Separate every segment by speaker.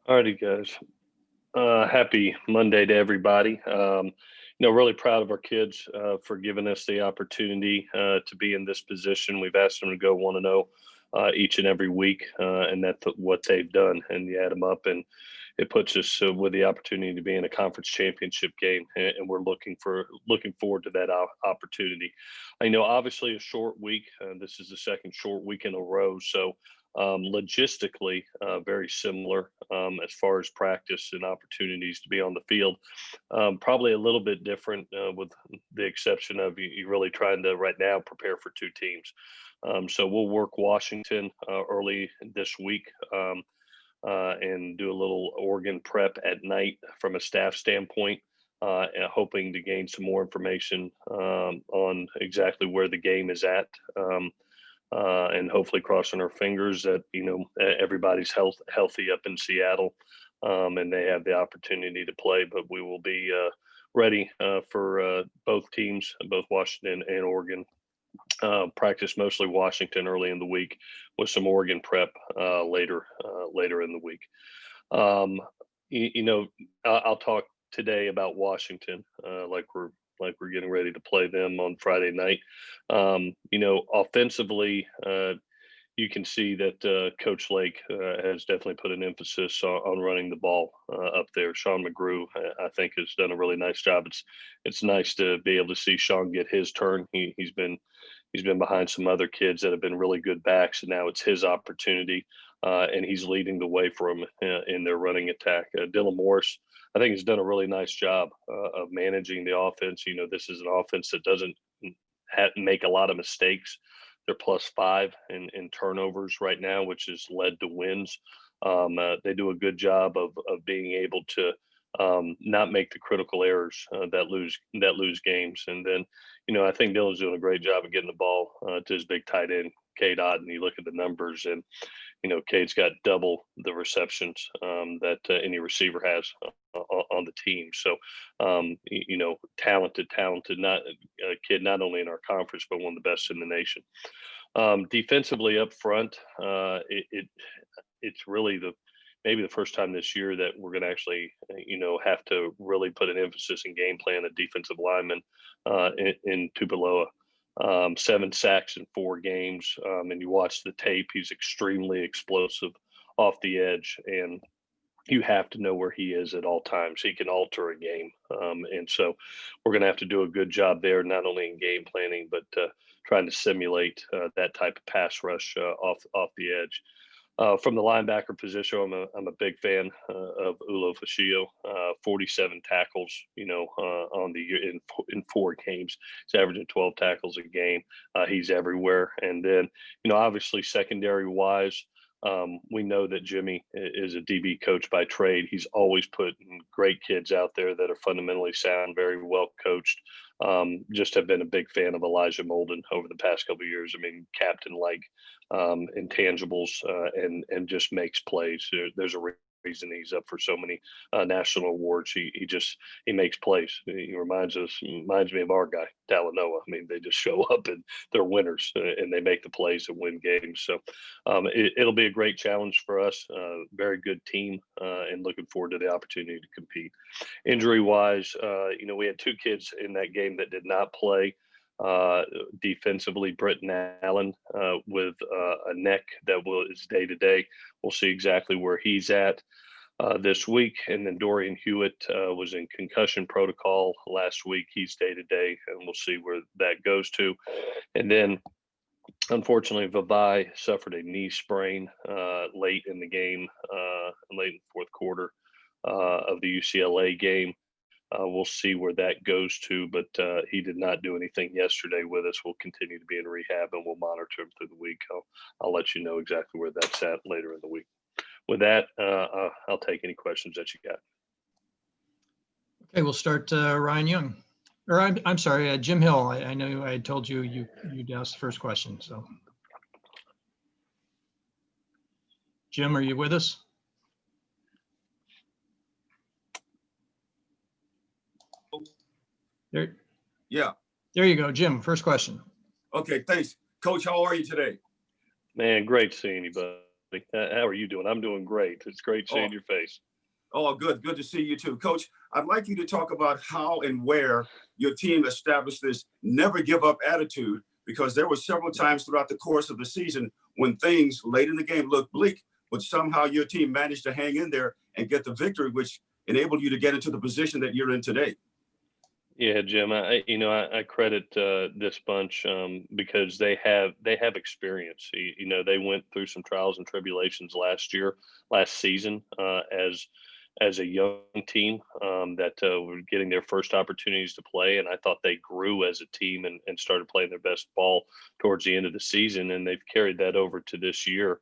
Speaker 1: Alrighty, guys. Happy Monday to everybody. Really proud of our kids for giving us the opportunity to be in this position. We've asked them to go 1-0 each and every week, and that's what they've done. And you add them up, and it puts us with the opportunity to be in a conference championship game, and we're looking forward to that opportunity. I know, obviously, a short week. This is the second short week in a row, so logistically very similar as far as practice and opportunities to be on the field. Probably a little bit different with the exception of you really trying to right now prepare for two teams. So we'll work Washington early this week. And do a little Oregon prep at night from a staff standpoint, and hoping to gain some more information on exactly where the game is at. And hopefully crossing our fingers that everybody's healthy up in Seattle, and they have the opportunity to play. But we will be ready for both teams, both Washington and Oregon. Practice mostly Washington early in the week with some Oregon prep later in the week. Um, I'll talk today about Washington, like we're getting ready to play them on Friday night. Offensively, you can see that Coach Lake has definitely put an emphasis on running the ball up there. Sean McGrew, I think, has done a really nice job. It's nice to be able to see Sean get his turn. He's been behind some other kids that have been really good backs, and now it's his opportunity, and he's leading the way for them in their running attack. Dylan Morris, I think, has done a really nice job of managing the offense. This is an offense that doesn't make a lot of mistakes. They're +5 in turnovers right now, which has led to wins. They do a good job of being able to not make the critical errors that lose games. And then, I think Dylan's doing a great job of getting the ball to his big tight end, Cade Otton. You look at the numbers, and Cade's got double the receptions that any receiver has on the team. So, talented, not a kid, not only in our conference, but one of the best in the nation. Defensively up front, it's really maybe the first time this year that we're going to actually, have to really put an emphasis in game plan a defensive lineman in Tupelo. 7 sacks in 4 games. And you watch the tape, he's extremely explosive off the edge, and you have to know where he is at all times. He can alter a game. And so we're going to have to do a good job there, not only in game planning, but trying to simulate that type of pass rush off the edge. From the linebacker position, I'm a big fan of Ulo Fashio. 47 tackles, on the year in 4 games. He's averaging 12 tackles a game. He's everywhere. And then, obviously secondary wise, we know that Jimmy is a DB coach by trade. He's always putting great kids out there that are fundamentally sound, very well coached. Just have been a big fan of Elijah Molden over the past couple of years. I mean, captain-like intangibles, and just makes plays. There's a reason he's up for so many national awards. He makes plays. He reminds me of our guy Talanoa. I mean, they just show up and they're winners, and they make the plays and win games. So it'll be a great challenge for us. Very good team, and looking forward to the opportunity to compete. Injury wise, we had 2 kids in that game that did not play. Defensively, Britton Allen with a neck that is day to day. We'll see exactly where he's at this week. And then Dorian Hewitt was in concussion protocol last week. He's day to day, and we'll see where that goes to. And then, unfortunately, Vavai suffered a knee sprain late in the game, late in the fourth quarter of the UCLA game. We'll see where that goes to, but he did not do anything yesterday with us. We'll continue to be in rehab, and we'll monitor him through the week. I'll let you know exactly where that's at later in the week. With that, I'll take any questions that you got.
Speaker 2: Okay, we'll start Ryan Young. Or I'm sorry, Jim Hill. I know I told you'd ask the first question. So, Jim, are you with us? There.
Speaker 3: Yeah.
Speaker 2: There you go, Jim. First question.
Speaker 3: Okay, thanks. Coach, how are you today?
Speaker 1: Man, great seeing you, buddy. buddy. How are you doing? I'm doing great. It's great seeing your face.
Speaker 3: Oh, good. Good to see you too. Coach, I'd like you to talk about how and where your team established this never give up attitude, because there were several times throughout the course of the season when things late in the game looked bleak, but somehow your team managed to hang in there and get the victory, which enabled you to get into the position that you're in today.
Speaker 1: Yeah, Jim. I credit this bunch because they have experience. They went through some trials and tribulations last season as a young team that were getting their first opportunities to play, and I thought they grew as a team and started playing their best ball towards the end of the season, and they've carried that over to this year.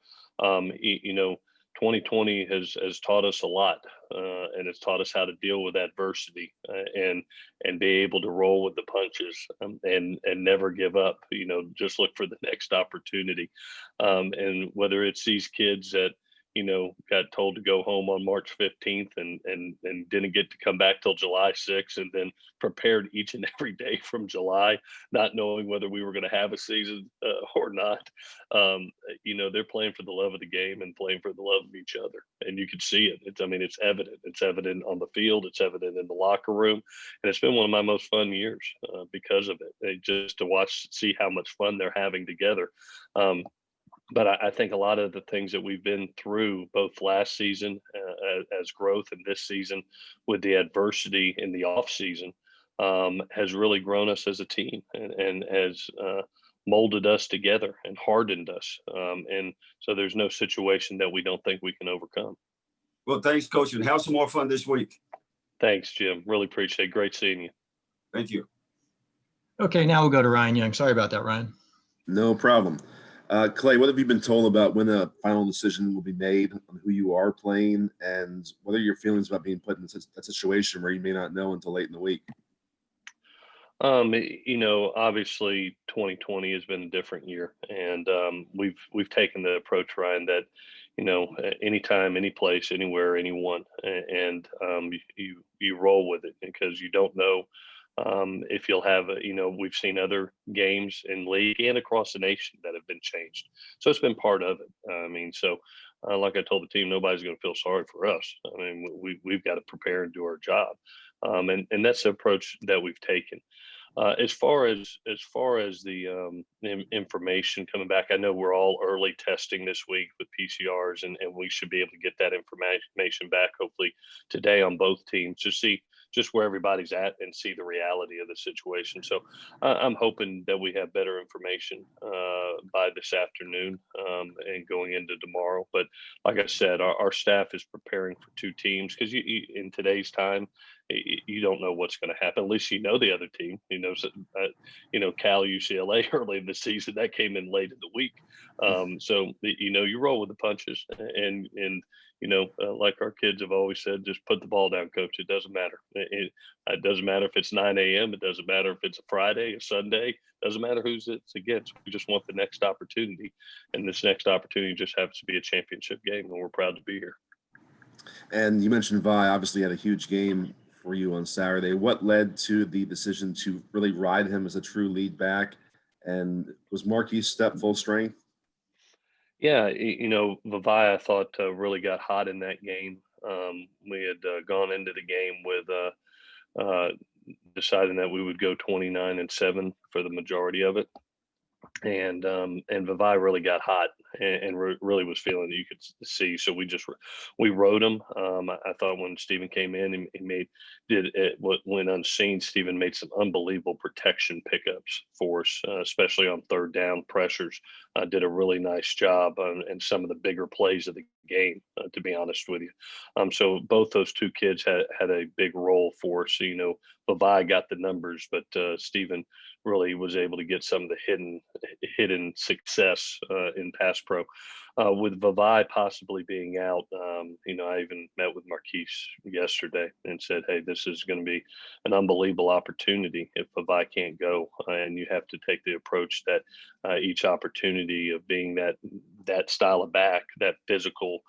Speaker 1: 2020 has taught us a lot, and it's taught us how to deal with adversity and be able to roll with the punches and never give up. Just look for the next opportunity, and whether it's these kids that got told to go home on March 15th and didn't get to come back till July 6th, and then prepared each and every day from July, not knowing whether we were going to have a season or not. They're playing for the love of the game and playing for the love of each other. And you can see it. It's evident. It's evident on the field. It's evident in the locker room. And it's been one of my most fun years because of it. Just to see how much fun they're having together. But I think a lot of the things that we've been through, both last season as growth and this season with the adversity in the off season, has really grown us as a team and has molded us together and hardened us. And so there's no situation that we don't think we can overcome.
Speaker 3: Well, thanks, Coach, and have some more fun this week.
Speaker 1: Thanks, Jim. Really appreciate it. Great seeing you.
Speaker 3: Thank you.
Speaker 2: Okay, now we'll go to Ryan Young. Sorry about that, Ryan.
Speaker 4: No problem. Clay, what have you been told about when a final decision will be made on who you are playing, and what are your feelings about being put in a situation where you may not know until late in the week?
Speaker 1: Obviously 2020 has been a different year, and we've taken the approach, Ryan, that anytime, any place, anywhere, anyone, and you roll with it because you don't know if you'll have we've seen other games in league and across the nation that have been changed, so it's been part of it. Like I told the team, nobody's going to feel sorry for us. We've got to prepare and do our job, and that's the approach that we've taken. As far as the information coming back, I know we're all early testing this week with PCRs, and we should be able to get that information back hopefully today on both teams to see just where everybody's at and see the reality of the situation. So I'm hoping that we have better information by this afternoon and going into tomorrow. But like I said, our staff is preparing for two teams because in today's time, you don't know what's going to happen. At least the other team. Cal, UCLA early in the season that came in late in the week. So you roll with the punches, and like our kids have always said, just put the ball down, coach. It doesn't matter. It doesn't matter if it's 9 a.m. It doesn't matter if it's a Friday, a Sunday. It doesn't matter who's it's against. We just want the next opportunity, and this next opportunity just happens to be a championship game, and we're proud to be here.
Speaker 4: And you mentioned Vi obviously had a huge game for you on Saturday. What led to the decision to really ride him as a true lead back? And was Marquis step full strength?
Speaker 1: Yeah, Vavai, I thought really got hot in that game. We had gone into the game with deciding that we would go 29-7 for the majority of it. And Vavai really got hot and really was feeling that you could see. So we rode him. I thought when Stephen came in, what went unseen. Stephen made some unbelievable protection pickups for us, especially on third down pressures. Did a really nice job and some of the bigger plays of the game, to be honest with you. So both those two kids had a big role for us. Vavai got the numbers, but Stephen really was able to get some of the hidden success in pass pro. With Vavai possibly being out, I even met with Marquise yesterday and said, hey, this is going to be an unbelievable opportunity if Vavai can't go. And you have to take the approach that each opportunity of being that style of back, that physical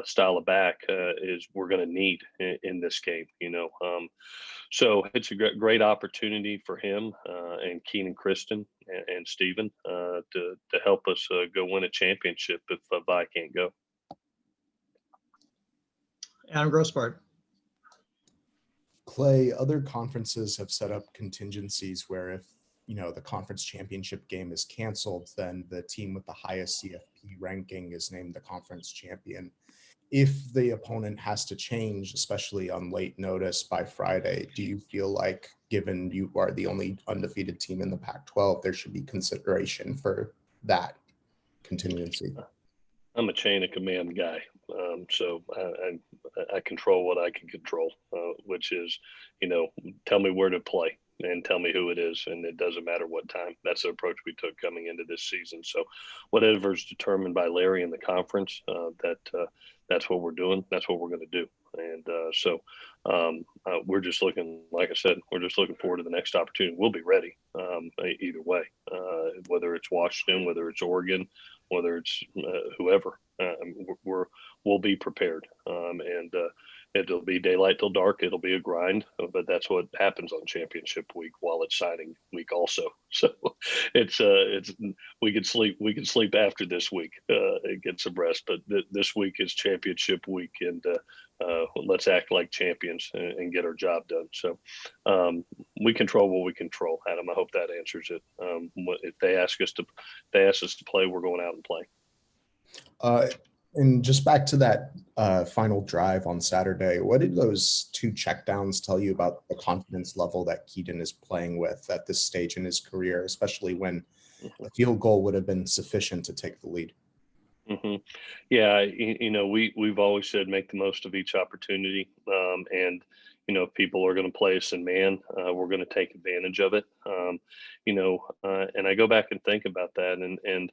Speaker 1: style of back is we're going to need in this game. So it's a great opportunity for him and Keenan Kristen and Steven to help us go win a championship if Vi can't go.
Speaker 2: Adam Grossbart.
Speaker 5: Clay, other conferences have set up contingencies where if, the conference championship game is canceled, then the team with the highest CFP ranking is named the conference champion. If the opponent has to change, especially on late notice by Friday, do you feel like, given you are the only undefeated team in the Pac-12, there should be consideration for that contingency?
Speaker 1: I'm a chain of command guy, so I control what I can control, which is, tell me where to play and tell me who it is, and it doesn't matter what time. That's the approach we took coming into this season. So, whatever's determined by Larry in the conference, that's what we're doing. That's what we're going to do. And we're just looking, like I said, we're just looking forward to the next opportunity. We'll be ready either way, whether it's Washington, whether it's Oregon, whether it's whoever. We'll be prepared, and it'll be daylight till dark. It'll be a grind, but that's what happens on championship week while it's signing week also. So it's we can sleep after this week and get some rest, but this week is championship week, and let's act like champions and get our job done. So we control what we control, Adam. I hope that answers it. If they ask us to play, we're going out and playing.
Speaker 5: And just back to that final drive on Saturday, what did those two checkdowns tell you about the confidence level that Keaton is playing with at this stage in his career, especially when a field goal would have been sufficient to take the lead?
Speaker 1: Mm-hmm. Yeah, we've always said make the most of each opportunity, and if people are going to play us in man, we're going to take advantage of it. And I go back and think about that, and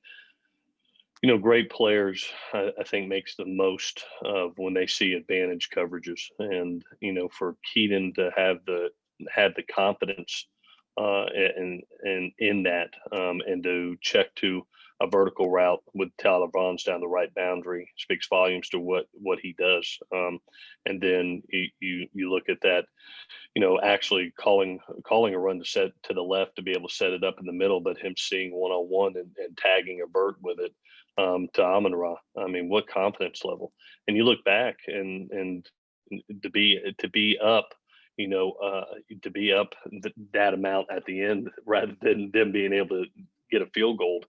Speaker 1: great players, I think, makes the most of when they see advantage coverages. And, for Keaton to have the confidence and in that, and to check to a vertical route with Tyler Vaughn's down the right boundary speaks volumes to what he does. And then you look at that, actually calling a run to set to the left to be able to set it up in the middle, but him seeing one-on-one and tagging a vert with it to Amon-Ra. I mean, what confidence level. And you look back and to be up, that amount at the end rather than them being able to get a field goal,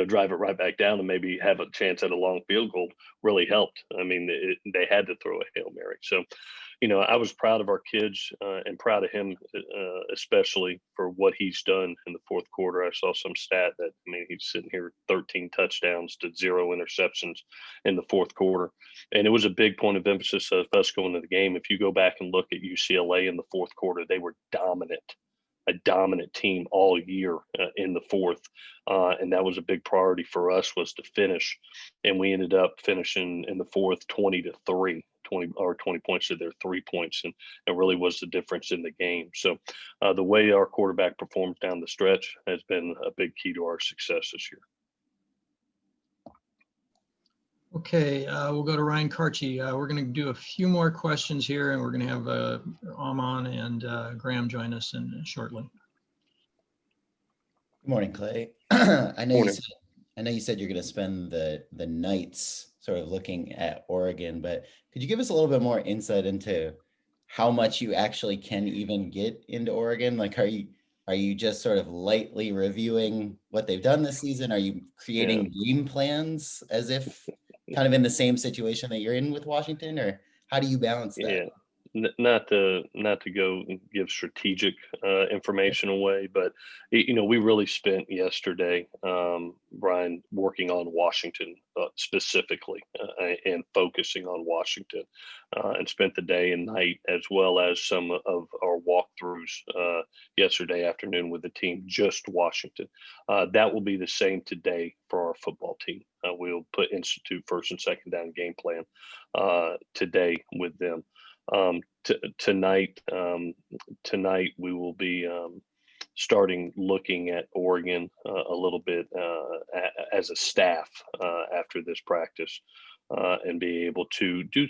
Speaker 1: drive it right back down and maybe have a chance at a long field goal really helped. I mean, they had to throw a Hail Mary. So, I was proud of our kids and proud of him, especially for what he's done in the fourth quarter. I saw some stat that, he's sitting here 13 touchdowns to 0 interceptions in the fourth quarter. And it was a big point of emphasis of us going to the game. If you go back and look at UCLA in the fourth quarter, they were a dominant team all year in the fourth. And that was a big priority for us, was to finish. And we ended up finishing in the fourth 20-3. 20 points to their 3 points, and it really was the difference in the game. So the way our quarterback performs down the stretch has been a big key to our success this year.
Speaker 2: Okay, we'll go to Ryan Karchi. We're going to do a few more questions here, and we're going to have Amon and Graham join us shortly.
Speaker 6: Good morning, Clay. I know you said you're going to spend the nights sort of looking at Oregon, but could you give us a little bit more insight into how much you actually can even get into Oregon? Like, are you just sort of lightly reviewing what they've done this season? Are you creating game plans as if kind of in the same situation that you're in with Washington, or how do you balance that?
Speaker 1: Yeah. Not to go and give strategic information away, but we really spent yesterday, Brian, working on Washington specifically and focusing on Washington, and spent the day and night as well as some of our walkthroughs yesterday afternoon with the team, just Washington. That will be the same today for our football team. We'll institute first and second down game plan today with them. Tonight we will be starting looking at Oregon a little bit as a staff after this practice. and be able to do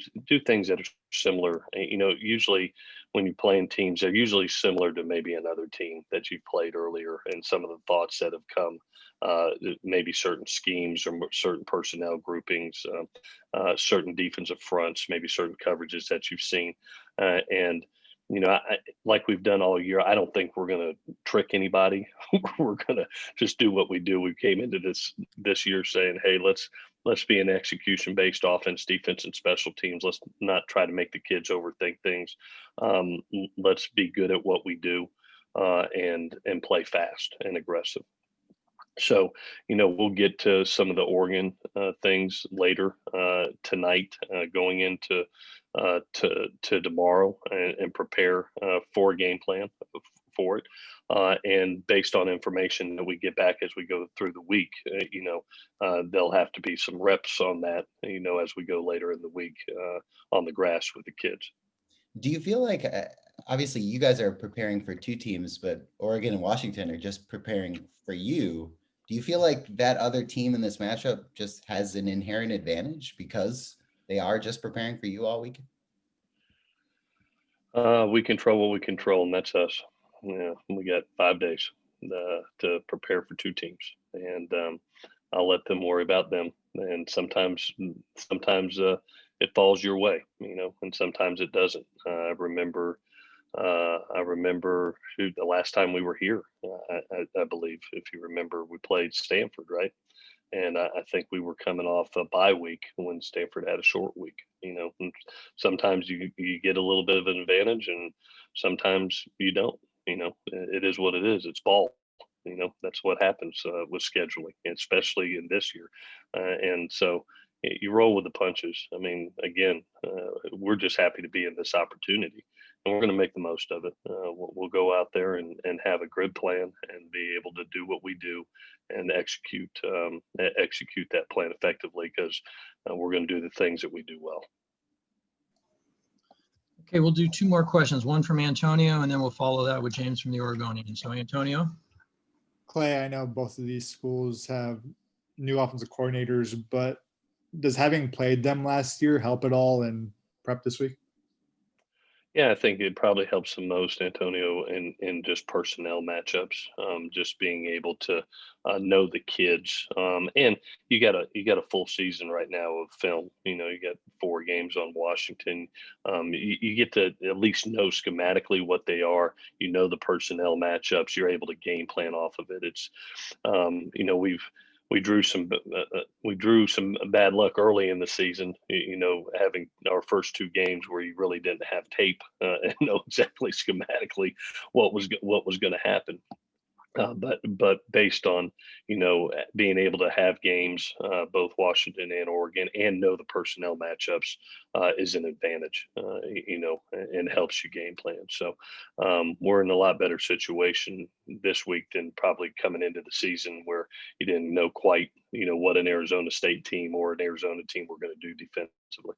Speaker 1: things that are similar. Usually when you play in teams, they're usually similar to maybe another team that you've played earlier, and some of the thoughts that have come, maybe certain schemes or certain personnel groupings, certain defensive fronts, maybe certain coverages that you've seen, and like we've done all year, I don't think we're going to trick anybody. We're going to just do what we do. We came into this year saying, hey, let's be an execution based offense, defense, and special teams. Let's not try to make the kids overthink things. Let's be good at what we do, and play fast and aggressive. So, we'll get to some of the Oregon things later tonight, going into to tomorrow, and prepare for a game plan for it. And based on information that we get back as we go through the week, there'll have to be some reps on that, as we go later in the week on the grass with the kids.
Speaker 6: Do you feel like, obviously you guys are preparing for two teams, but Oregon and Washington are just preparing for you? Do you feel like that other team in this matchup just has an inherent advantage because they are just preparing for you all week?
Speaker 1: We control what we control, and that's us. We got 5 days to prepare for two teams, and I'll let them worry about them. And sometimes it falls your way, and sometimes it doesn't. I remember the last time we were here. I believe, if you remember, we played Stanford, right? And I think we were coming off a bye week when Stanford had a short week. And sometimes you get a little bit of an advantage, and sometimes you don't. It is what it is. It's ball. That's what happens with scheduling, especially in this year. And so you roll with the punches. I mean, again, we're just happy to be in this opportunity, and we're going to make the most of it. We'll go out there and have a grid plan and be able to do what we do and execute that plan effectively, because we're going to do the things that we do well.
Speaker 2: Okay, we'll do two more questions, one from Antonio, and then we'll follow that with James from the Oregonian. So Antonio.
Speaker 7: Clay, I know both of these schools have new offensive coordinators, but does having played them last year help at all in prep this week?
Speaker 1: Yeah, I think it probably helps the most, Antonio, in just personnel matchups. Just being able to know the kids, and you got a full season right now of film. You got 4 games on Washington. You get to at least know schematically what they are. The personnel matchups. You're able to game plan off of it. It's we drew some bad luck early in the season, having our first 2 games where you really didn't have tape and know exactly schematically what was going to happen. But based on being able to have games, both Washington and Oregon, and know the personnel matchups is an advantage, and helps you game plan. So we're in a lot better situation this week than probably coming into the season, where you didn't know quite what an Arizona State team or an Arizona team were going to do defensively.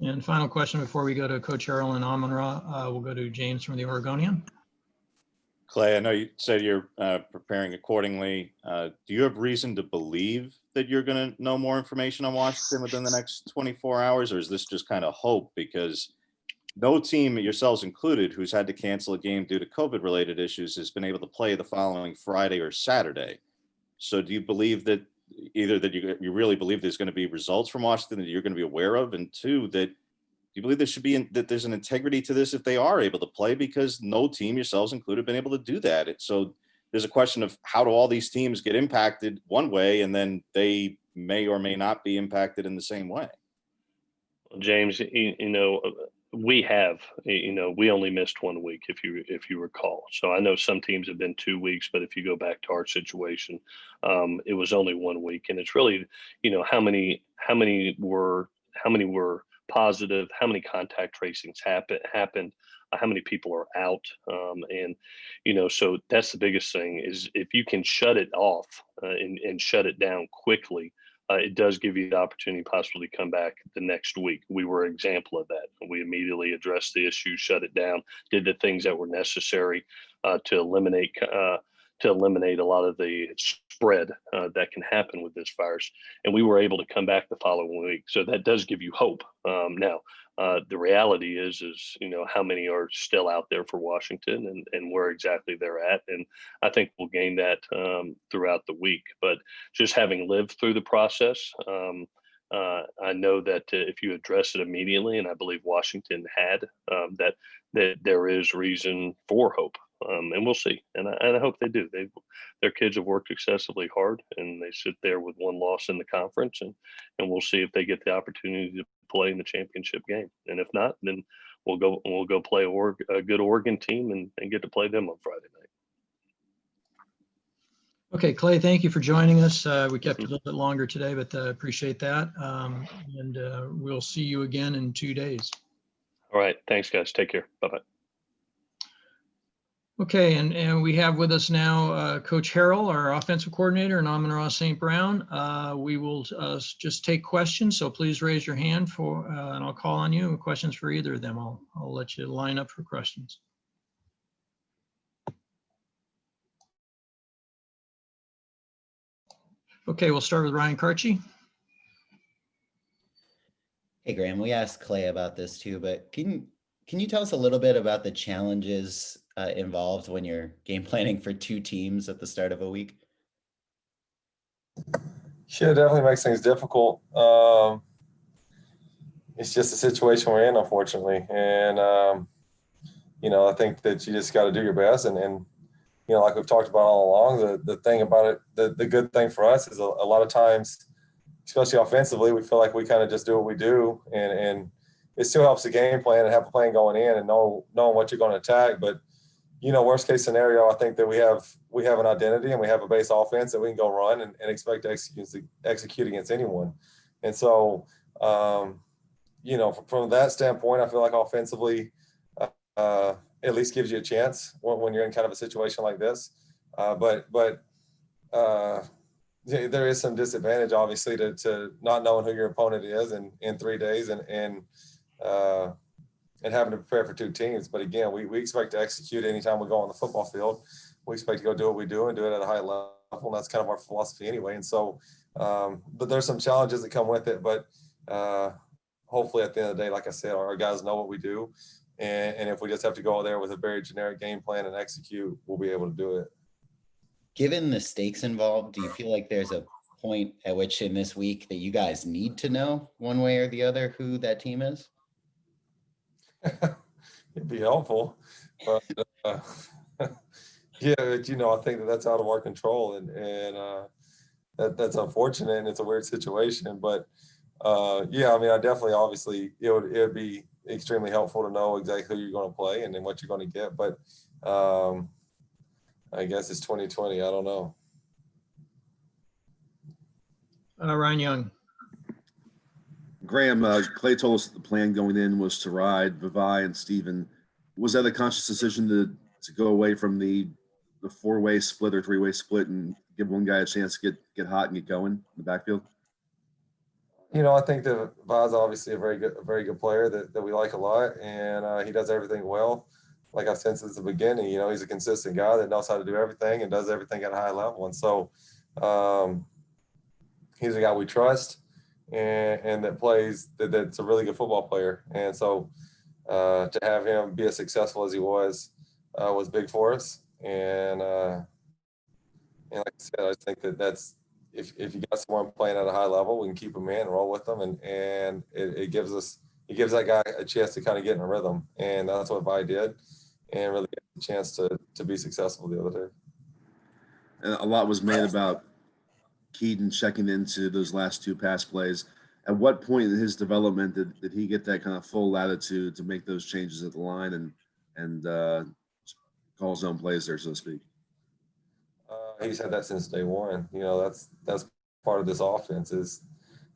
Speaker 2: And final question before we go to Coach Harrell and Amon-Ra, we'll go to James from the Oregonian.
Speaker 8: Clay, I know you said you're preparing accordingly. Do you have reason to believe that you're going to know more information on Washington within the next 24 hours, or is this just kind of hope? Because no team, yourselves included, who's had to cancel a game due to COVID-related issues has been able to play the following Friday or Saturday. So do you believe that either that you really believe there's going to be results from Washington that you're going to be aware of, and two, that you believe there should be that there's an integrity to this if they are able to play, because no team, yourselves included, have been able to do that. So there's a question of how do all these teams get impacted one way, and then they may or may not be impacted in the same way.
Speaker 1: James, we only missed 1 week, if you recall. So I know some teams have been 2 weeks, but if you go back to our situation, it was only 1 week, and it's really, how many were positive, how many contact tracings happened, how many people are out, and so that's the biggest thing, is if you can shut it off and shut it down quickly. It does give you the opportunity possibly to come back the next week. We were an example of that. We immediately addressed the issue, shut it down, did the things that were necessary to eliminate to eliminate a lot of the spread that can happen with this virus. And we were able to come back the following week. So that does give you hope. Now, the reality is, how many are still out there for Washington and where exactly they're at. And I think we'll gain that throughout the week. But just having lived through the process, I know that if you address it immediately, and I believe Washington had, that there is reason for hope. And we'll see. And I hope they do. Their kids have worked excessively hard, and they sit there with one loss in the conference, and we'll see if they get the opportunity to play in the championship game. And if not, then we'll go play a good Oregon team and get to play them on Friday night.
Speaker 2: Okay, Clay, thank you for joining us. We kept you a little bit longer today, but appreciate that. And we'll see you again in 2 days.
Speaker 1: All right. Thanks, guys. Take care. Bye-bye.
Speaker 2: Okay, and we have with us now Coach Harrell, our offensive coordinator, and Amon-Ra St. Brown. We will just take questions, so please raise your hand and I'll call on you. Questions for either of them. I'll let you line up for questions. Okay, we'll start with Ryan Karchi.
Speaker 6: Hey, Graham, we asked Clay about this too, but can you tell us a little bit about the challenges involved when you're game planning for two teams at the start of a week?
Speaker 9: Yeah, it definitely makes things difficult. It's just the situation we're in, unfortunately. And, I think that you just got to do your best. And like we've talked about all along, the thing about it, the good thing for us is a lot of times, especially offensively, we feel like we kind of just do what we do. And it still helps the game plan and have a plan going in and knowing what you're going to attack. But, worst case scenario, I think that we have an identity and we have a base offense that we can go run and expect to execute against anyone. And so, from that standpoint, I feel like offensively, at least gives you a chance when you're in kind of a situation like this. But there is some disadvantage, obviously, to not knowing who your opponent is in 3 days and having to prepare for two teams. But again, we expect to execute anytime we go on the football field. We expect to go do what we do and do it at a high level. And that's kind of our philosophy anyway. And so, but there's some challenges that come with it. But hopefully at the end of the day, like I said, our guys know what we do. And if we just have to go out there with a very generic game plan and execute, we'll be able to do it.
Speaker 6: Given the stakes involved, do you feel like there's a point at which in this week that you guys need to know one way or the other who that team is?
Speaker 9: It'd be helpful, but yeah, I think that's out of our control, and that's unfortunate, and it's a weird situation. But yeah, I mean, obviously, it would be extremely helpful to know exactly who you're going to play and then what you're going to get. But I guess it's 2020. I don't know.
Speaker 2: Ryan Young.
Speaker 4: Graham, Clay told us the plan going in was to ride Vavai and Steven. Was that a conscious decision to go away from the four-way split or three-way split and give one guy a chance to get hot and get going in the backfield?
Speaker 9: I think that Vavai's obviously a very good player that we like a lot, and he does everything well. Like I've said since the beginning, he's a consistent guy that knows how to do everything and does everything at a high level. And so he's a guy we trust and that plays, that's a really good football player. And so to have him be as successful as he was big for us. And like I said, I think that's, if you got someone playing at a high level, we can keep them in and roll with them. And it gives that guy a chance to kind of get in a rhythm. And that's what Vi did, and really get a chance to be successful the other day.
Speaker 4: And a lot was made about Keaton checking into those last two pass plays. At what point in his development did he get that kind of full latitude to make those changes at the line and call his own plays there, so to speak?
Speaker 9: He's had that since day one. That's part of this offense is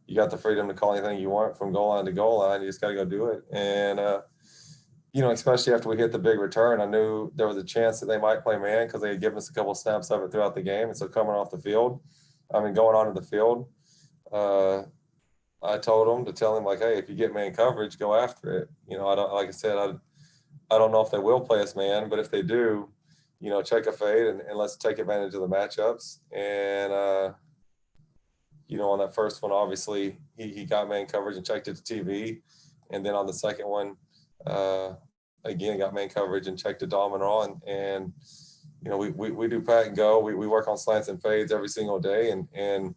Speaker 9: you got the freedom to call anything you want from goal line to goal line. You just got to go do it. And, especially after we hit the big return, I knew there was a chance that they might play man because they had given us a couple of snaps of it throughout the game. And so going onto the field, I told them to tell him, like, hey, if you get man coverage, go after it. I don't know if they will play us man, but if they do, check a fade and let's take advantage of the matchups. And, on that first one, obviously he got man coverage and checked it to TV. And then on the second one, again, got man coverage and checked it to Amon-Ra. And we do pat and go. We work on slants and fades every single day. And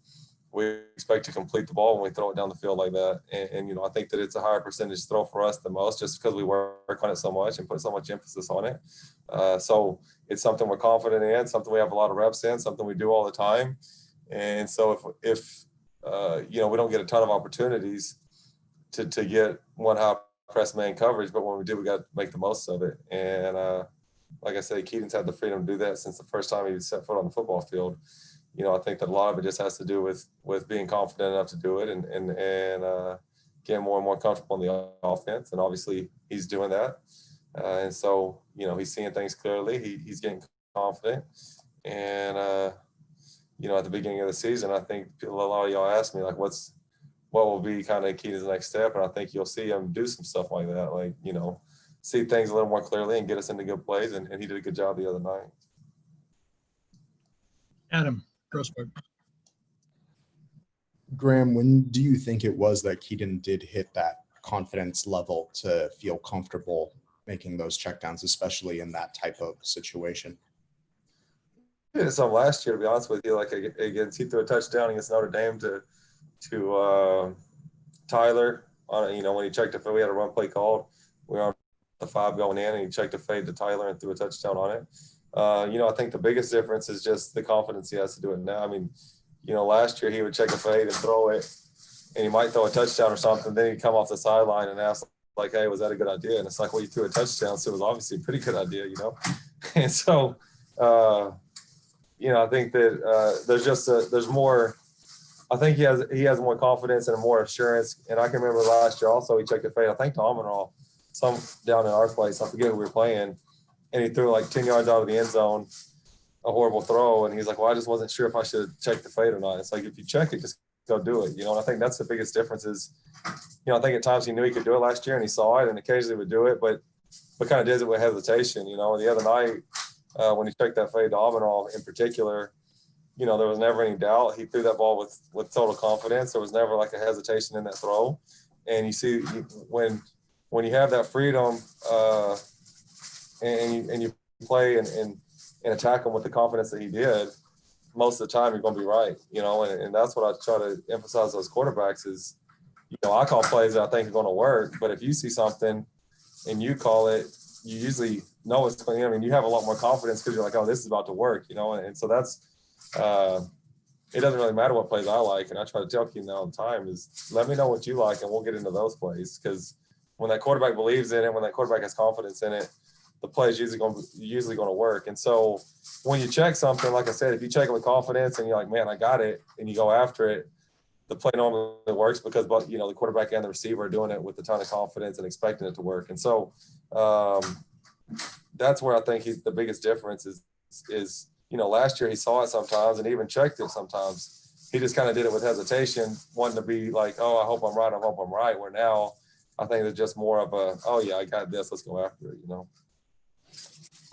Speaker 9: we expect to complete the ball when we throw it down the field like that. And I think that it's a higher percentage throw for us than most just because we work on it so much and put so much emphasis on it. So it's something we're confident in, something we have a lot of reps in, something we do all the time. And so if we don't get a ton of opportunities to get one high press man coverage, but when we do, we got to make the most of it. And like I said, Keaton's had the freedom to do that since the first time he set foot on the football field. I think that a lot of it just has to do with being confident enough to do it and getting more and more comfortable in the offense. And obviously he's doing that. And so, he's seeing things clearly. He's getting confident. And, at the beginning of the season, I think a lot of y'all asked me, like, what will be kind of Keaton's next step? And I think you'll see him do some stuff like that, like, see things a little more clearly and get us into good plays. And he did a good job the other night.
Speaker 2: Adam Grossberg.
Speaker 5: Graham, when do you think it was that Keaton did hit that confidence level to feel comfortable making those checkdowns, especially in that type of situation?
Speaker 9: He did some last year, to be honest with you. Like against, he threw a touchdown against Notre Dame to Tyler on when he checked it. We had a run play called. We were on the 5 going in, and he checked a fade to Tyler and threw a touchdown on it. I think the biggest difference is just the confidence he has to do it now. I mean, last year he would check a fade and throw it, and he might throw a touchdown or something. Then he'd come off the sideline and ask, like, hey, was that a good idea? And it's like, well, you threw a touchdown, so it was obviously a pretty good idea, And so, I think that there's more. I think he has more confidence and more assurance. And I can remember last year also he checked a fade, I think to Amon-Ra, some down in our place. I forget who we were playing. And he threw like 10 yards out of the end zone, a horrible throw. And he's like, well, I just wasn't sure if I should check the fade or not. It's like, if you check it, just go do it. And I think that's the biggest difference is, I think at times he knew he could do it last year and he saw it and occasionally would do it, but kind of did it with hesitation. The other night when he checked that fade to Amon-Ra in particular, there was never any doubt. He threw that ball with total confidence. There was never like a hesitation in that throw. And you see when you have that freedom and you play and attack him with the confidence that he did, most of the time you're going to be right, and that's what I try to emphasize those quarterbacks is, I call plays that I think are going to work, but if you see something and you call it, you usually know it's going to, you have a lot more confidence because you're like, oh, this is about to work, and so that's, it doesn't really matter what plays I like. And I try to tell Keaton all the time is let me know what you like and we'll get into those plays. Because when that quarterback believes in it, when that quarterback has confidence in it, the play is usually going to work. And so when you check something, like I said, if you check it with confidence and you're like, man, I got it, and you go after it, the play normally works because the quarterback and the receiver are doing it with a ton of confidence and expecting it to work. And so that's where I think the biggest difference is last year he saw it sometimes and even checked it sometimes. He just kind of did it with hesitation, wanting to be like, oh, I hope I'm right. I hope I'm right. Where now I think it's just more of a, oh yeah, I got this. Let's go after it,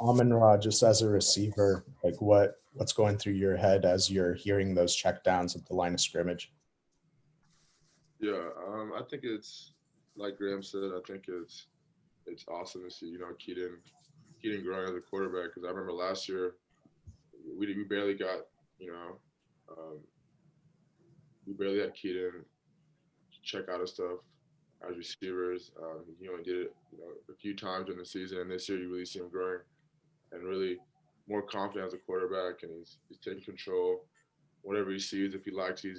Speaker 5: Amon-Ra, just as a receiver, like what's going through your head as you're hearing those checkdowns at the line of scrimmage?
Speaker 10: Yeah, I think it's like Graham said. I think it's awesome to see Keaton growing as a quarterback, because I remember last year we barely got we barely had Keaton check out of stuff as receivers. He only did it a few times in the season, and this year you really see him growing and really more confident as a quarterback, and he's taking control. Whatever he sees, if he likes, he's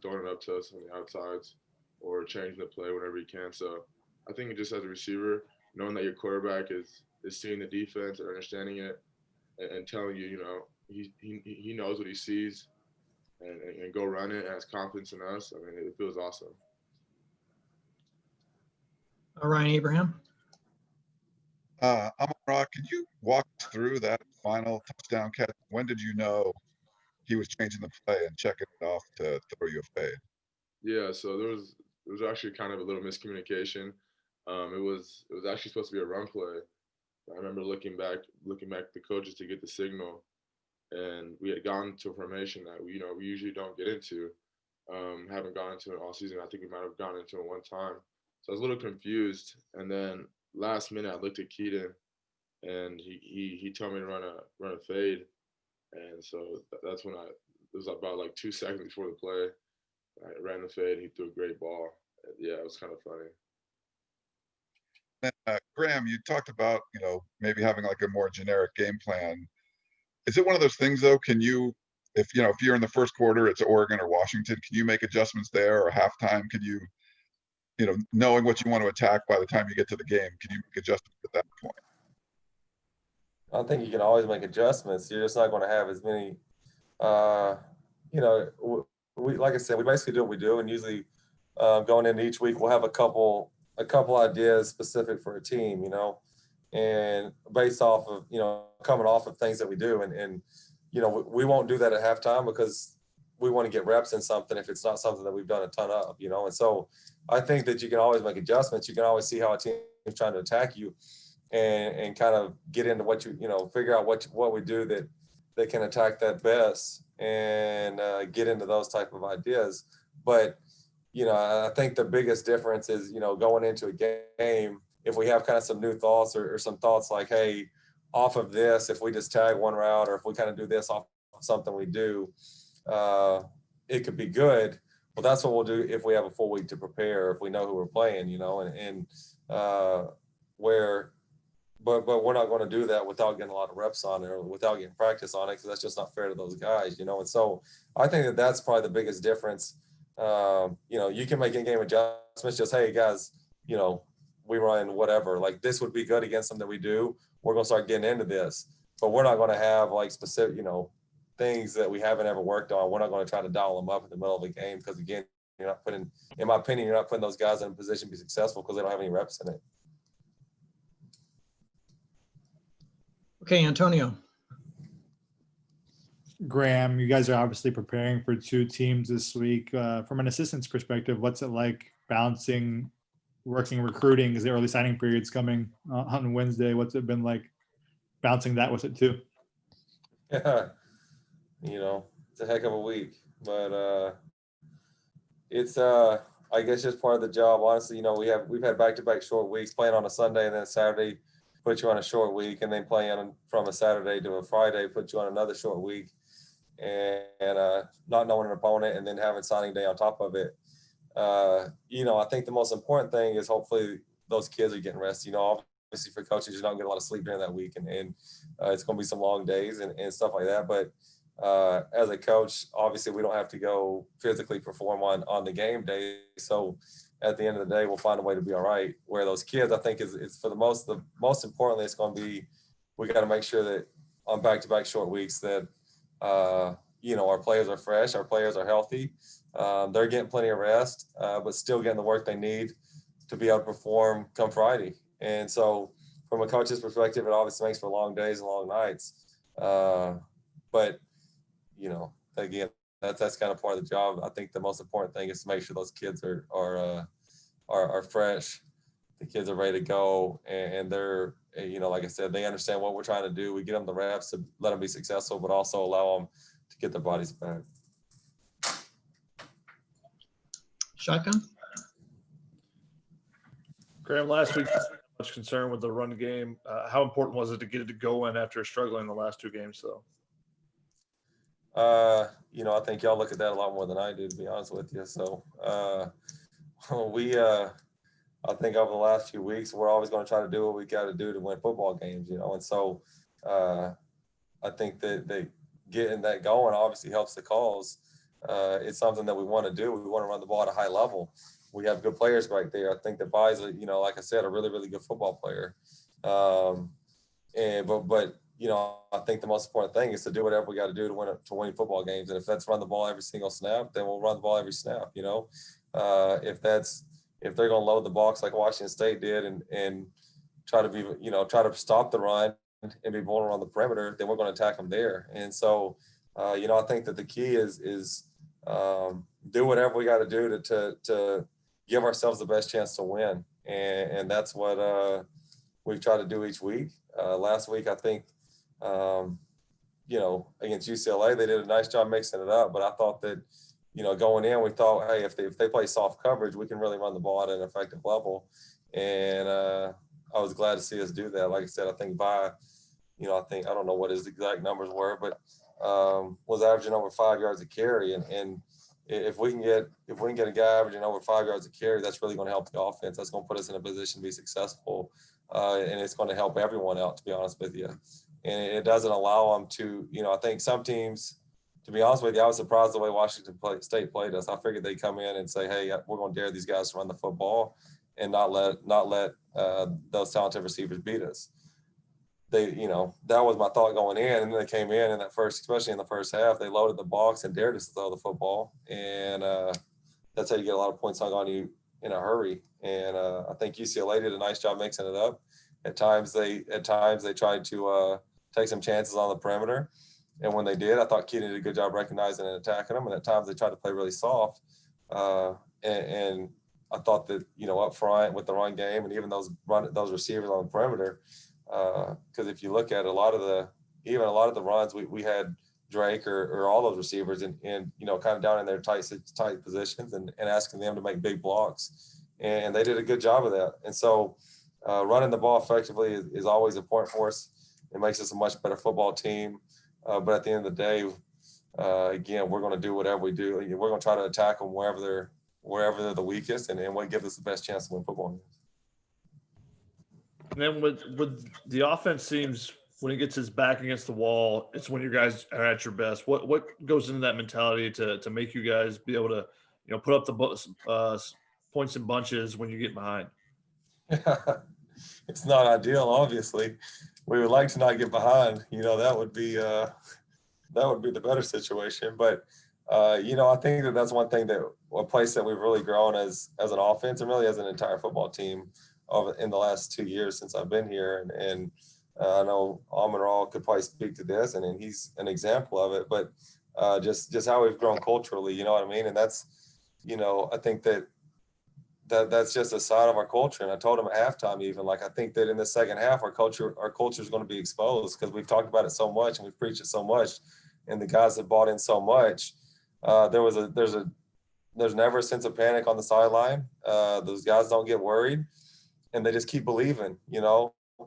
Speaker 10: throwing it up to us on the outsides or changing the play whenever he can. So I think just as a receiver, knowing that your quarterback is seeing the defense and understanding it and telling you, he knows what he sees and go run it and has confidence in us. I mean, it feels awesome.
Speaker 2: Ryan Abraham.
Speaker 11: Amon-Ra, can you walk through that final touchdown catch? When did you know he was changing the play and checking it off to throw you a fade?
Speaker 10: Yeah, so there was actually kind of a little miscommunication. It was actually supposed to be a run play, I remember looking back at the coaches to get the signal, and we had gone to a formation that we usually don't get into. Haven't gone into it all season. I think we might have gone into it one time. So I was a little confused. And then last minute, I looked at Keaton, and he told me to run a fade. And so that's when it was about like 2 seconds before the play. I ran the fade. He threw a great ball. Yeah, it was kind of funny.
Speaker 11: Graham, you talked about, maybe having like a more generic game plan. Is it one of those things though? Can you, if you're in the first quarter, it's Oregon or Washington, can you make adjustments there, or halftime? Can you, knowing what you want to attack by the time you get to the game, can you make adjustments at that point?
Speaker 9: I think you can always make adjustments. You're just not going to have as many, we, like I said, we basically do what we do. And usually going into each week, we'll have a couple ideas specific for a team, and based off of, coming off of things that we do. And we won't do that at halftime because we want to get reps in something if it's not something that we've done a ton of, and so I think that you can always make adjustments. You can always see how a team is trying to attack you and kind of get into what figure out what we do that can attack that best and get into those type of ideas. But, I think the biggest difference is, going into a game, if we have kind of some new thoughts or some thoughts like, hey, off of this, if we just tag one route, or if we kind of do this off of something we do, it could be good. Well, that's what we'll do if we have a full week to prepare, if we know who we're playing, but we're not going to do that without getting a lot of reps on it or without getting practice on it, because that's just not fair to those guys, and so I think that that's probably the biggest difference. You can make in-game adjustments, just, hey, guys, we run whatever, like this would be good against them that we do. We're going to start getting into this, but we're not going to have like specific, things that we haven't ever worked on. We're not going to try to dial them up in the middle of the game because, again, in my opinion, you're not putting those guys in a position to be successful because they don't have any reps in it.
Speaker 2: Okay, Antonio.
Speaker 7: Graham, you guys are obviously preparing for 2 teams this week. From an assistant's perspective, what's it like balancing working recruiting, because the early signing period's coming on Wednesday? What's it been like balancing that with it too?
Speaker 9: Yeah, it's a heck of a week, but it's I guess just part of the job. Honestly, we've had back-to-back short weeks, playing on a Sunday and then a Saturday put you on a short week, and then playing from a Saturday to a Friday put you on another short week, and not knowing an opponent and then having signing day on top of it. I think the most important thing is hopefully those kids are getting rest. Obviously for coaches, you're not getting a lot of sleep during that week, and it's going to be some long days and stuff like that. But as a coach, obviously we don't have to go physically perform on the game day. So at the end of the day, we'll find a way to be all right. Where those kids, I think, is for the most importantly, it's going to be, we got to make sure that on back-to-back short weeks that, our players are fresh, our players are healthy. They're getting plenty of rest, but still getting the work they need to be able to perform come Friday. And so from a coach's perspective, it obviously makes for long days and long nights. But, again, that's kind of part of the job. I think the most important thing is to make sure those kids are fresh. The kids are ready to go, and they're, like I said, they understand what we're trying to do. We get them the reps to let them be successful, but also allow them to get their bodies back.
Speaker 2: Shotgun.
Speaker 12: Graham, last week, much concern with the run game. How important was it to get it to go in after struggling the last 2 games, though?
Speaker 9: I think y'all look at that a lot more than I do, to be honest with you. So I think over the last few weeks, we're always going to try to do what we got to do to win football games, and so I think that getting that going obviously helps the cause. It's something that we want to do. We want to run the ball at a high level. We have good players right there. I think that Vai's, like I said, a really, really good football player. But I think the most important thing is to do whatever we got to do to win football games. And if that's run the ball every single snap, then we'll run the ball every snap. If they're going to load the box like Washington State did and try to stop the run and be vulnerable on the perimeter, then we're going to attack them there. And so, I think that the key is do whatever we got to do to give ourselves the best chance to win. And that's what, we've tried to do each week. Last week, I think, against UCLA, they did a nice job mixing it up. But I thought that, going in, we thought, hey, if they play soft coverage, we can really run the ball at an effective level. And I was glad to see us do that. Like I said, I think I don't know what his exact numbers were, but was averaging over 5 yards a carry. And if we can get a guy averaging over 5 yards a carry, that's really going to help the offense. That's going to put us in a position to be successful, and it's going to help everyone out, to be honest with you. And it doesn't allow them to, I think some teams, to be honest with you, I was surprised the way Washington State played us. I figured they'd come in and say, hey, we're going to dare these guys to run the football and not let those talented receivers beat us. That was my thought going in. And then they came in especially in the first half, they loaded the box and dared us to throw the football. And that's how you get a lot of points hung on you in a hurry. And I think UCLA did a nice job mixing it up. At times they tried to take some chances on the perimeter. And when they did, I thought Keaton did a good job recognizing and attacking them. And at times they tried to play really soft. And I thought that, up front with the run game and even those receivers on the perimeter, because if you look at a lot of the runs, we had Drake or all those receivers and kind of down in their tight positions and asking them to make big blocks. And they did a good job of that. And so running the ball effectively is always important for us. It makes us a much better football team. But at the end of the day, again, we're going to do whatever we do. We're going to try to attack them wherever they're the weakest and what gives us the best chance to win football games.
Speaker 12: And then with the offense seems when it gets its back against the wall, it's when you guys are at your best. What goes into that mentality to make you guys be able to, put up the points in bunches when you get behind?
Speaker 9: It's not ideal, obviously. We would like to not get behind. That would be the better situation. But I think that's one thing a place that we've really grown as an offense and really as an entire football team in the last 2 years since I've been here. And I know Amon-Ra could probably speak to this, and he's an example of it. But just how we've grown culturally, you know what I mean? And that's, I think that's just a side of our culture. And I told him at halftime, even I think that in the second half, our culture is going to be exposed because we've talked about it so much and we've preached it so much, and the guys have bought in so much. There's never a sense of panic on the sideline. Those guys don't get worried, and they just keep believing,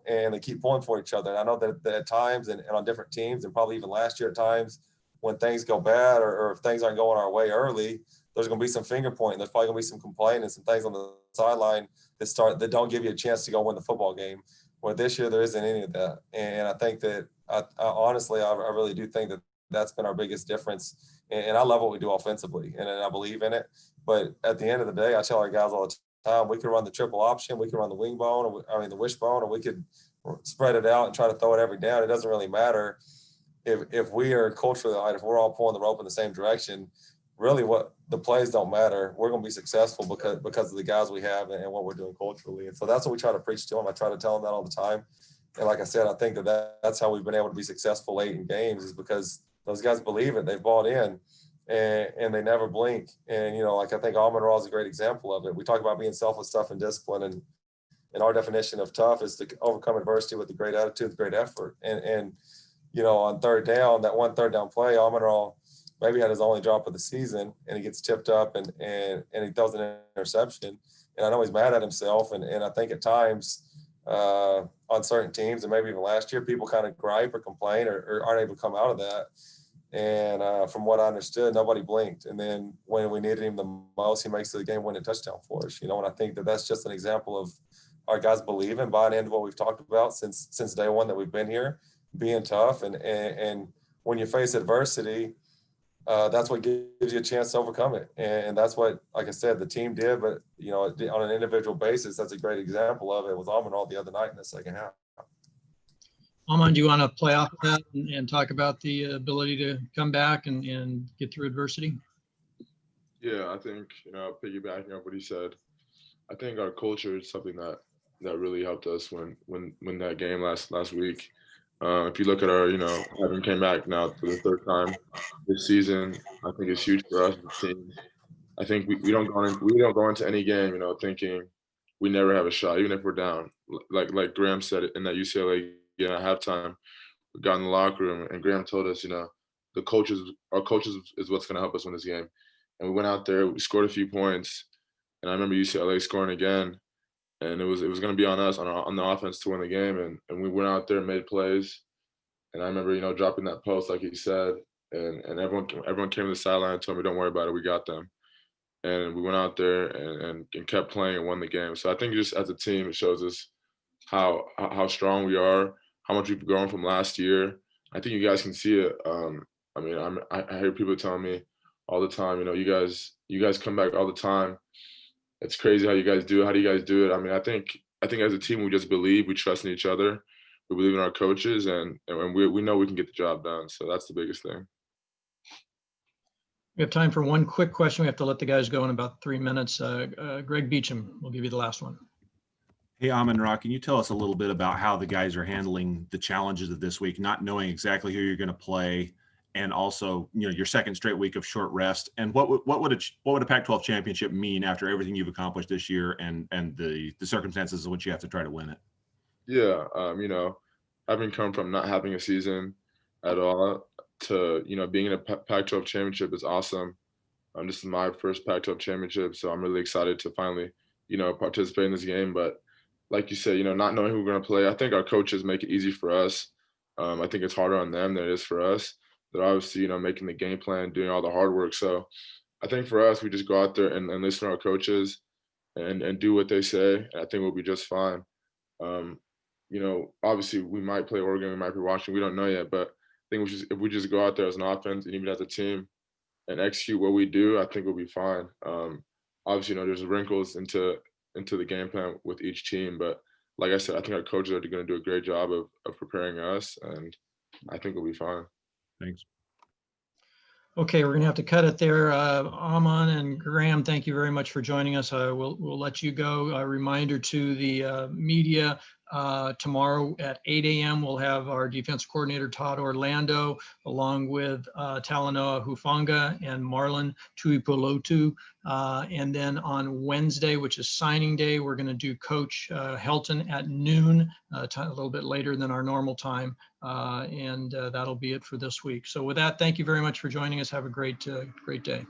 Speaker 9: and they keep pulling for each other. And I know that at times and on different teams, and probably even last year at times, when things go bad or if things aren't going our way early, there's going to be some finger pointing. There's probably going to be some complaining, some things on the sideline that don't give you a chance to go win the football game. Well, this year there isn't any of that. And I think that I honestly really do think that that's been our biggest difference. And I love what we do offensively, and I believe in it. But at the end of the day, I tell our guys all the time, we could run the triple option, we could run the the wishbone, or we could spread it out and try to throw it every down. It doesn't really matter if we are culturally, if we're all pulling the rope in the same direction. Really, what the plays don't matter. We're going to be successful because of the guys we have and what we're doing culturally. And so that's what we try to preach to them. I try to tell them that all the time. And like I said, I think that's how we've been able to be successful late in games, is because those guys believe it. They've bought in and they never blink. And, I think Amon-Ra is a great example of it. We talk about being selfless, tough, and disciplined. And our definition of tough is to overcome adversity with a great attitude, with great effort. And on third down, that one third down play, Amon-Ra maybe had his only drop of the season, and he gets tipped up and he throws an interception. And I know he's mad at himself. And I think at times on certain teams, and maybe even last year, people kind of gripe or complain or aren't able to come out of that. And from what I understood, nobody blinked. And then when we needed him the most, he makes the game-winning touchdown for us. And I think that's just an example of our guys believing, buying into what we've talked about since day one that we've been here, being tough. And when you face adversity, that's what gives you a chance to overcome it. And that's what, like I said, the team did. But, on an individual basis, that's a great example of it with Amon-Ra the other night in the second half.
Speaker 2: Amon, do you want to play off of that and talk about the ability to come back and get through adversity?
Speaker 10: Yeah, I think, piggybacking up what he said, I think our culture is something that really helped us win that game last week. If you look at our, having came back now for the third time this season, I think it's huge for us as a team. I think we don't go into any game, thinking we never have a shot, even if we're down. Like Graham said in that UCLA game at halftime, we got in the locker room and Graham told us, our coaches is what's going to help us win this game. And we went out there, we scored a few points, and I remember UCLA scoring again, and it was going to be on us on the offense to win the game, and we went out there and made plays, and I remember dropping that post like he said, and everyone came to the sideline and told me, don't worry about it, we got them. And we went out there and kept playing and won the game. So I think just as a team, it shows us how strong we are, how much we've grown from last year. I think you guys can see it. I mean, I hear people telling me all the time, you guys come back all the time. It's crazy how you guys do it. How do you guys do it? I mean, I think as a team, we just believe, we trust in each other, we believe in our coaches, and we know we can get the job done. So that's the biggest thing.
Speaker 2: We have time for one quick question. We have to let the guys go in about 3 minutes. Greg Beecham, we'll give you the last one.
Speaker 13: Hey, Amon-Ra, can you tell us a little bit about how the guys are handling the challenges of this week, not knowing exactly who you're going to play, and also, your second straight week of short rest, and what would a Pac-12 championship mean after everything you've accomplished this year and the circumstances in which you have to try to win it?
Speaker 10: Yeah, having come from not having a season at all to being in a Pac-12 championship is awesome. This is my first Pac-12 championship, so I'm really excited to finally participate in this game. But like you said, not knowing who we're going to play, I think our coaches make it easy for us. I think it's harder on them than it is for us. They're obviously making the game plan, doing all the hard work. So I think for us, we just go out there and listen to our coaches and do what they say, and I think we'll be just fine. Obviously we might play Oregon, we might be Washington, we don't know yet, but I think if we just go out there as an offense and even as a team and execute what we do, I think we'll be fine. Obviously, there's wrinkles into the game plan with each team, but like I said, I think our coaches are going to do a great job of preparing us, and I think we'll be fine.
Speaker 13: Thanks.
Speaker 2: Okay, we're going to have to cut it there. Amon and Graham, thank you very much for joining us. We'll let you go. A reminder to the media, tomorrow at 8 a.m. we'll have our defense coordinator, Todd Orlando, along with Talanoa Hufanga and Marlon Tuipolotu. And then on Wednesday, which is signing day, we're going to do Coach Helton at noon, a little bit later than our normal time. And that'll be it for this week. So with that, thank you very much for joining us. Have a great day.